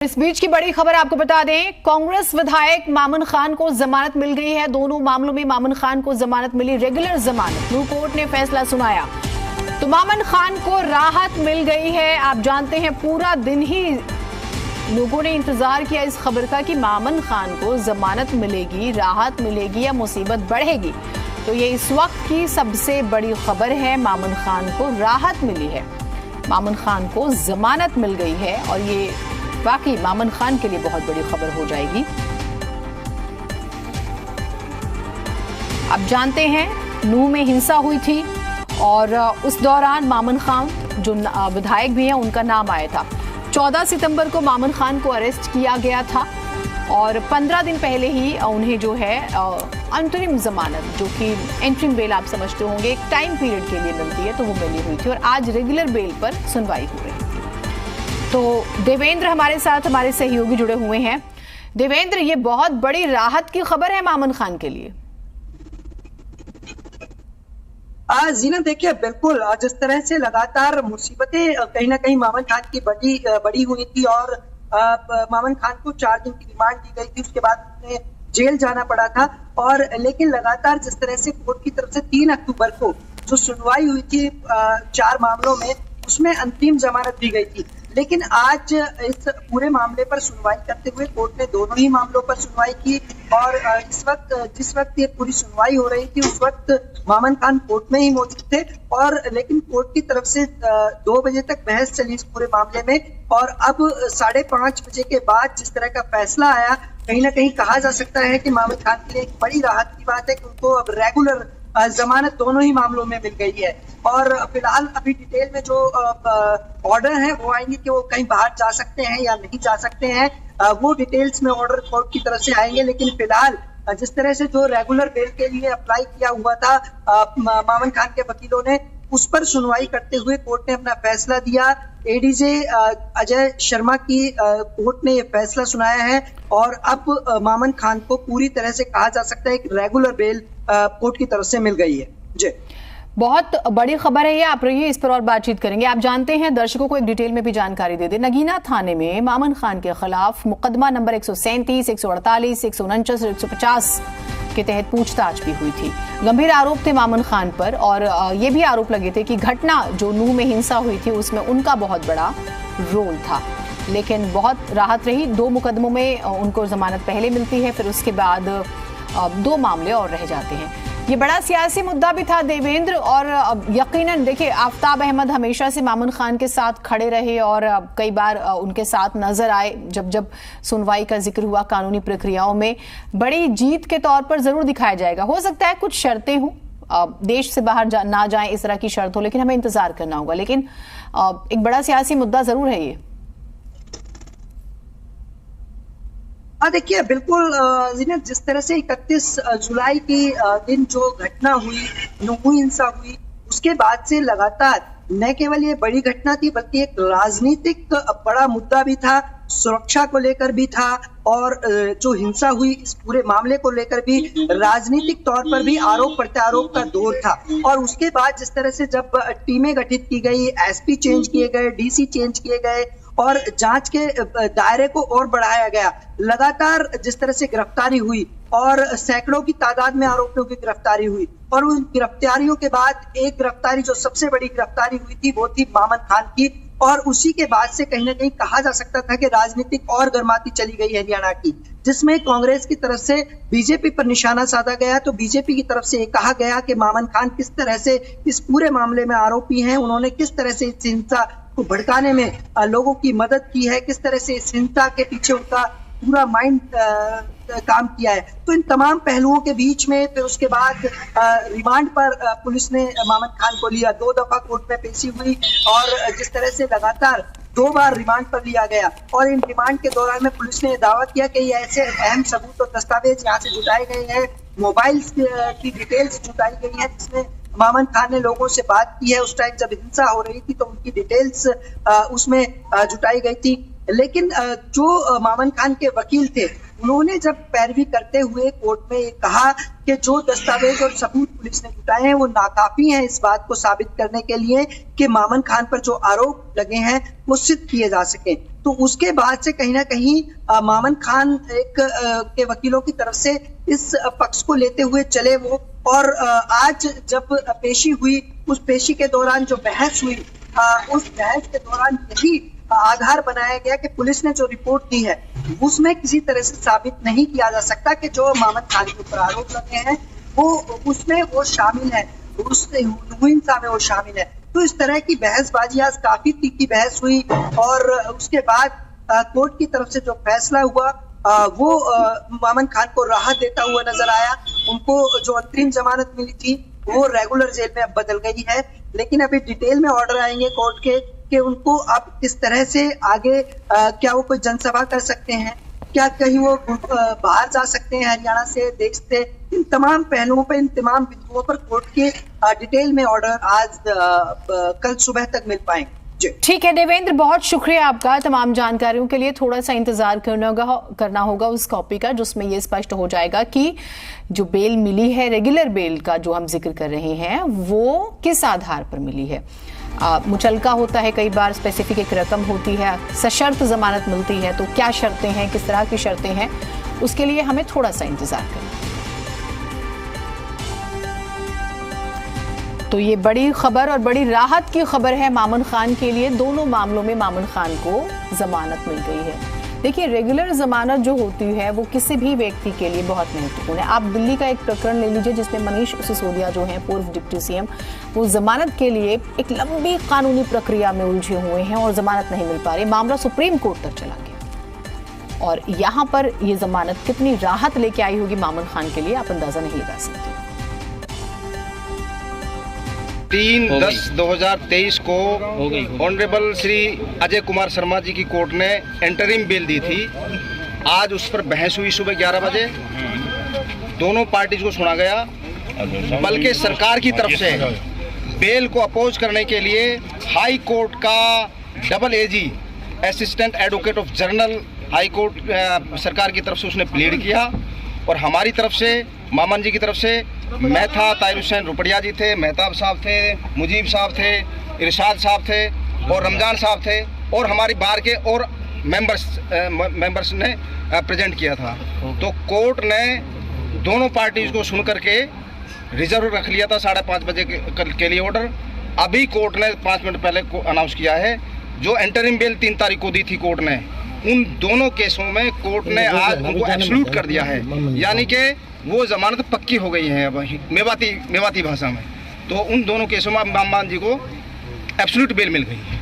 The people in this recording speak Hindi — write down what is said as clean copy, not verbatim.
इस बीच की बड़ी खबर आपको बता दें, कांग्रेस विधायक मामन खान को जमानत मिल गई है। दोनों मामलों में मामन खान को जमानत मिली, रेगुलर जमानत। न्यू कोर्ट ने फैसला सुनाया तो मामन खान को राहत मिल गई है। आप जानते हैं पूरा दिन ही लोगों ने इंतजार किया इस खबर का कि मामन खान को जमानत मिलेगी, राहत मिलेगी या मुसीबत बढ़ेगी। तो ये इस वक्त की सबसे बड़ी खबर है, मामन खान को राहत मिली है, मामन खान को जमानत मिल गई है और ये वाकई मामन खान के लिए बहुत बड़ी खबर हो जाएगी। आप जानते हैं नूह में हिंसा हुई थी और उस दौरान मामन खान जो विधायक भी हैं उनका नाम आया था। 14 सितंबर को मामन खान को अरेस्ट किया गया था और 15 दिन पहले ही उन्हें जो है अंतरिम जमानत, जो कि एंट्रिंग बेल आप समझते होंगे, एक टाइम पीरियड के लिए मिलती है, तो वो मिली हुई थी और आज रेगुलर बेल पर सुनवाई हो रही थी। तो देवेंद्र हमारे साथ, हमारे सहयोगी जुड़े हुए हैं। देवेंद्र, ये बहुत बड़ी राहत की खबर है मामन खान के लिए। जीना देखिए, बिल्कुल जिस तरह से लगातार मुसीबतें कहीं ना कहीं मामन खान की बड़ी हुई थी और मामन खान को 4 दिन की रिमांड दी गई थी, उसके बाद उन्हें जेल जाना पड़ा था। और लेकिन लगातार जिस तरह से कोर्ट की तरफ से 3 अक्टूबर को जो सुनवाई हुई थी 4 मामलों में, उसमें अंतिम जमानत दी गई थी। लेकिन आज इस पूरे मामले पर सुनवाई करते हुए कोर्ट ने दोनों ही मामलों पर सुनवाई की और जिस वक्त ये पूरी सुनवाई हो रही थी उस वक्त मामन खान कोर्ट में ही मौजूद थे। और लेकिन कोर्ट की तरफ से 2 बजे तक बहस चली इस पूरे मामले में और अब 5:30 बजे के बाद जिस तरह का फैसला आया, कहीं ना कहीं कहा जा सकता है कि मामन खान के लिए एक बड़ी राहत की बात है कि उनको अब रेगुलर जमानत दोनों ही मामलों में मिल गई है। और फिलहाल अभी डिटेल में जो ऑर्डर है वो आएंगे कि वो कहीं बाहर जा सकते हैं या नहीं जा सकते हैं, वो डिटेल्स में ऑर्डर कोर्ट की तरफ से आएंगे। लेकिन फिलहाल जिस तरह से जो रेगुलर बेल के लिए अप्लाई किया हुआ था मामन खान के वकीलों ने, उस पर सुनवाई करते हुए कोर्ट ने अपना फैसला दिया। एडीजे अजय शर्मा की कोर्ट ने ये फैसला सुनाया है और अब मामन खान को पूरी तरह से कहा जा सकता है कि रेगुलर बेल कोर्ट की तरफ से मिल गई है। जी, बहुत बड़ी खबर है ये। आप रहिए, इस पर और बातचीत करेंगे। आप जानते हैं, दर्शकों को एक डिटेल में भी जानकारी दे दें। नगीना थाने में मामन खान के खिलाफ मुकदमा नंबर 137, 148, 149 और 150 के तहत पूछताछ भी हुई थी। गंभीर आरोप थे मामन खान पर और ये भी आरोप लगे थे कि घटना जो नूह में हिंसा हुई थी उसमें उनका बहुत बड़ा रोल था। लेकिन बहुत राहत रही, 2 मुकदमों में उनको जमानत पहले मिलती है, फिर उसके बाद 2 मामले और रह जाते हैं। ये बड़ा सियासी मुद्दा भी था देवेंद्र और यकीनन देखिए, आफ्ताब अहमद हमेशा से मामन खान के साथ खड़े रहे और कई बार उनके साथ नजर आए जब जब सुनवाई का जिक्र हुआ कानूनी प्रक्रियाओं में। बड़ी जीत के तौर पर जरूर दिखाया जाएगा। हो सकता है कुछ शर्तें हों, देश से बाहर ना जाएं, इस तरह की शर्त हो, लेकिन हमें इंतजार करना होगा। लेकिन एक बड़ा सियासी मुद्दा जरूर है ये। देखिए, बिल्कुल जिस तरह से 31 जुलाई के दिन जो घटना हुई, नूह हिंसा हुई, उसके बाद से लगातार न केवल ये बड़ी घटना थी बल्कि एक राजनीतिक बड़ा मुद्दा भी था, सुरक्षा को लेकर भी था और जो हिंसा हुई इस पूरे मामले को लेकर भी राजनीतिक तौर पर भी आरोप प्रत्यारोप का दौर था। और उसके बाद जिस तरह से जब टीमें गठित की गई, एसपी चेंज किए गए, डीसी चेंज किए गए और जांच के दायरे को और बढ़ाया गया, लगातार जिस तरह से गिरफ्तारी हुई और सैकड़ों की तादाद में आरोपियों की गिरफ्तारी हुई और उन गिरफ्तारियों के बाद एक गिरफ्तारी जो सबसे बड़ी गिरफ्तारी हुई थी वो थी मामन खान की। और उसी के बाद से कहीं ना कहीं कहा जा सकता था कि राजनीतिक और गर्माती चली गई हरियाणा की, जिसमें कांग्रेस की तरफ से बीजेपी पर निशाना साधा गया। तो बीजेपी की तरफ से कहा गया कि मामन खान किस तरह से इस पूरे मामले में आरोपी हैं, उन्होंने किस तरह से इस हिंसा को भड़काने में लोगों की मदद की है, किस तरह से इस हिंसा के पीछे उनका पूरा माइंड काम किया है। तो इन तमाम पहलुओं के बीच में फिर उसके बाद रिमांड पर पुलिस ने मामन खान को लिया, 2 दफा कोर्ट में पेशी हुई और जिस तरह से लगातार 2 बार रिमांड पर लिया गया। और इन रिमांड के दौरान में पुलिस ने दावा किया कि ये ऐसे अहम सबूत और दस्तावेज यहाँ से जुटाए गए हैं, मोबाइल की डिटेल्स जुटाई गई है जिसमें मामन खान ने लोगों से बात की है। उस टाइम जब हिंसा हो रही थी तो उनकी डिटेल्स उसमें जुटाई गई थी। लेकिन जो मामन खान के वकील थे उन्होंने जब पैरवी करते हुए कोर्ट में ये कहा कि जो दस्तावेज और सबूत पुलिस ने जुटाए हैं वो नाकाफी हैं इस बात को साबित करने के लिए कि मामन खान पर जो आरोप लगे हैं वो सिद्ध किए जा सके, तो उसके बाद से कहीं ना कहीं मामन खान के वकीलों की तरफ से इस पक्ष को लेते हुए चले वो, और आज जब पेशी हुई उस पेशी के दौरान जो बहस हुई उस बहस के दौरान यही आधार बनाया गया कि पुलिस ने जो रिपोर्ट दी है उसमें किसी तरह से साबित नहीं किया जा सकता कि जो मामन खान के ऊपर आरोप लगे हैं वो उसमें वो शामिल है, उस हिंसा में वो शामिल है। तो इस तरह की बहसबाजी आज काफी तीखी बहस हुई और उसके बाद कोर्ट की तरफ से जो फैसला हुआ वो मामन खान को राहत देता हुआ नजर आया। उनको जो अंतरिम जमानत मिली थी वो रेगुलर जेल में अब बदल गई है, लेकिन अभी डिटेल में ऑर्डर आएंगे कोर्ट के कि उनको अब किस तरह से आगे क्या वो कोई जनसभा कर सकते हैं, क्या कहीं वो बाहर जा सकते हैं हरियाणा से, देश से, इन तमाम पहलुओं पर, इन तमाम बिंदुओं पर कोर्ट के डिटेल में ऑर्डर आज कल सुबह तक मिल पाएंगे। ठीक है देवेंद्र, बहुत शुक्रिया आपका तमाम जानकारियों के लिए। थोड़ा सा इंतजार करना होगा उस कॉपी का जिसमें ये स्पष्ट हो जाएगा कि जो बेल मिली है, रेगुलर बेल का जो हम जिक्र कर रहे हैं, वो किस आधार पर मिली है। मुचलका होता है, कई बार स्पेसिफिक एक रकम होती है, सशर्त जमानत मिलती है, तो क्या शर्तें हैं, किस तरह की शर्तें हैं, उसके लिए हमें थोड़ा सा इंतजार करना। तो ये बड़ी खबर और बड़ी राहत की खबर है मामन खान के लिए। दोनों मामलों में मामन खान को जमानत मिल गई है। देखिए, रेगुलर जमानत जो होती है वो किसी भी व्यक्ति के लिए बहुत महत्वपूर्ण है। आप दिल्ली का एक प्रकरण ले लीजिए जिसमें मनीष सिसोदिया जो हैं, पूर्व डिप्टी सीएम, वो जमानत के लिए एक लंबी कानूनी प्रक्रिया में उलझे हुए हैं और जमानत नहीं मिल पा रही। मामला सुप्रीम कोर्ट तक चला गया और यहाँ पर ये जमानत कितनी राहत लेके आई होगी मामन खान के लिए, आप अंदाजा नहीं लगा सकते। 3/10/2023 को ऑनरेबल श्री अजय कुमार शर्मा जी की कोर्ट ने इंटरिम बेल दी थी। आज उस पर बहस हुई सुबह 11 बजे। दोनों पार्टीज को सुना गया, बल्कि सरकार की तरफ से बेल को अपोज करने के लिए हाई कोर्ट का double AG assistant advocate of general high court सरकार की तरफ से उसने प्लीड किया, और हमारी तरफ से, मामन जी की तरफ से, मैं था, ताहिर हुसैन रुपड़िया जी थे, मेहताब साहब थे, मुजीब साहब थे, इरशाद साहब थे और रमजान साहब थे, और हमारी बार के और मेंबर्स ने प्रेजेंट किया था। तो कोर्ट ने दोनों पार्टीज को सुन करके रिजर्व रख लिया था 5:30 बजे के लिए ऑर्डर। अभी कोर्ट ने 5 मिनट पहले अनाउंस किया है, जो इंटरिम बेल 3 तारीख को दी थी कोर्ट ने, उन दोनों केसों में कोर्ट ने आज उनको एब्सोल्यूट कर दिया है, यानी कि वो जमानत पक्की हो गई है अब मेवाती भाषा में। तो उन दोनों केसों में मामन जी को एब्सोल्यूट बेल मिल गई है।